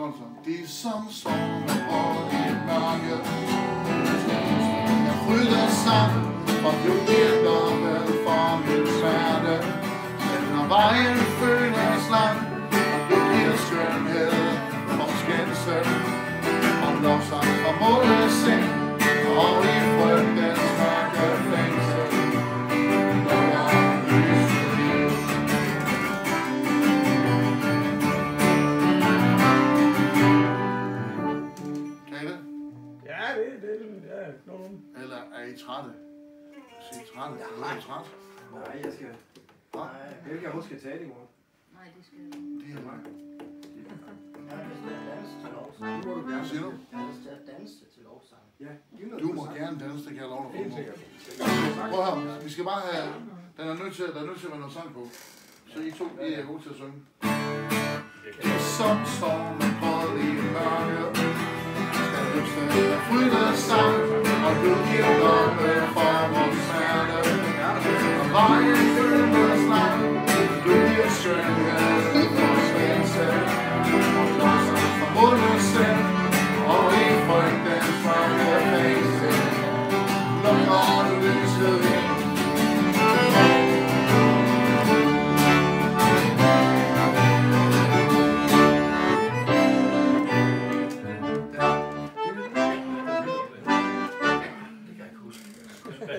går det så. De som sover og i mørke, jeg fryder sammen, for du hjælper vel for min smerte. Men når vejen føles lang, og du giver skønhed og skænse, om lovsang fra måleseng, og i frygtens mørke fængsel. Eller er I trætte? Er I trætte? Nej. Er I træt? Nej, jeg skal... Nej, jeg kan huske at tale i morgen. Nej, det skal jeg ikke. Det er mig. Jeg har lyst til at danse til lovsang. Det må du gerne sige nu. Jeg har lyst til at danse til lovsang. Ja, Du må gerne danse, det kan jeg love dig for. Prøv her, vi skal bare have... Der er nødt til at være noget sang på. Så I to, I er gode til at synge. Det er som stormen brød i mørke. Skal løfte frydet sammen, og du giver domme for vores smerte. Og vejen føles lang, du giver skønhed for svense. Og blåser fra målesen, og i frygtens mørke fængsel. Lukker du lyset ind.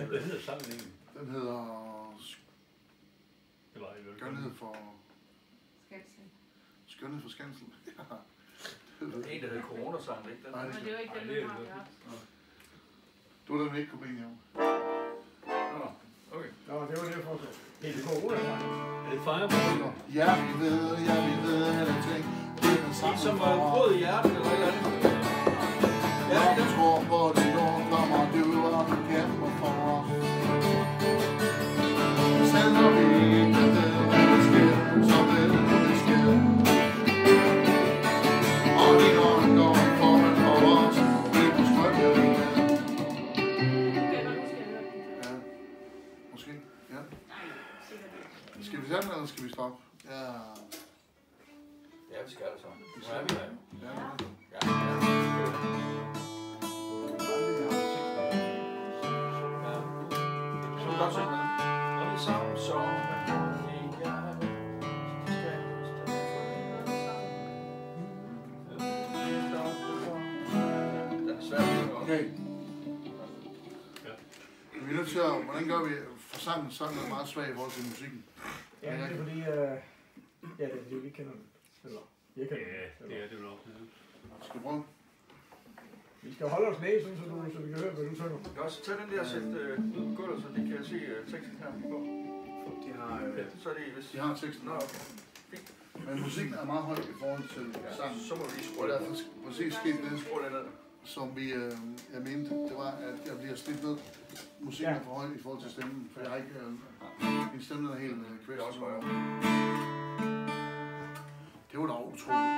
Hvad hedder sangen egentlig? Den hedder Skønhed for... Skansen. Skønhed for Skansen. En, der hedder Corona-sang, ikke? Nej, Men det er jo ikke den, vi har haft. Du er den ikke kunne blive enige om. Nå, okay. Nå, det var det for så. Det er corona-sang. Er det Fireball? Ja, vi ved alle ting. Det er den samme Som var brød i hjertet, eller et eller andet? Ja, jeg tror på det, jord kommer du og du kæmper for os. Selvom vi ikke ved, hvad der sker, så ved det sker. Og din ånd går foran for os, det er vores drømme. Ja, måske, ja. Skal vi tage den, eller skal vi stoppe? Ja. Ja, vi skal det så. Nu er vi der. Ja. Så godt så. Og vi sammen så. Okay. Vi er nødt til at... Hvordan gør vi for sangen? Sangen er meget svag i forhold til musikken. Ja, det er fordi... ja, det er fordi, vi kender den. Eller, jeg kender den. Ja, det er det nok. Skal vi prøve? Vi skal holde os ned, så vi kan høre, hvad du synger. Du kan også tage den der og sætte ud på gulvet, så de kan se teksten her på. De har... Så er det hvis... De har teksten. Nå, okay. Men musikken er meget høj i forhold til sangen. Så må vi lige Og skrue der det. er præcis sket det, Skru det ned. som vi, jeg mente, det var, at jeg bliver slidt ned. Musikken er for høj i forhold til stemmen, for jeg har ikke... min stemme er helt kvæst. Det er også højere. Det var da utroligt.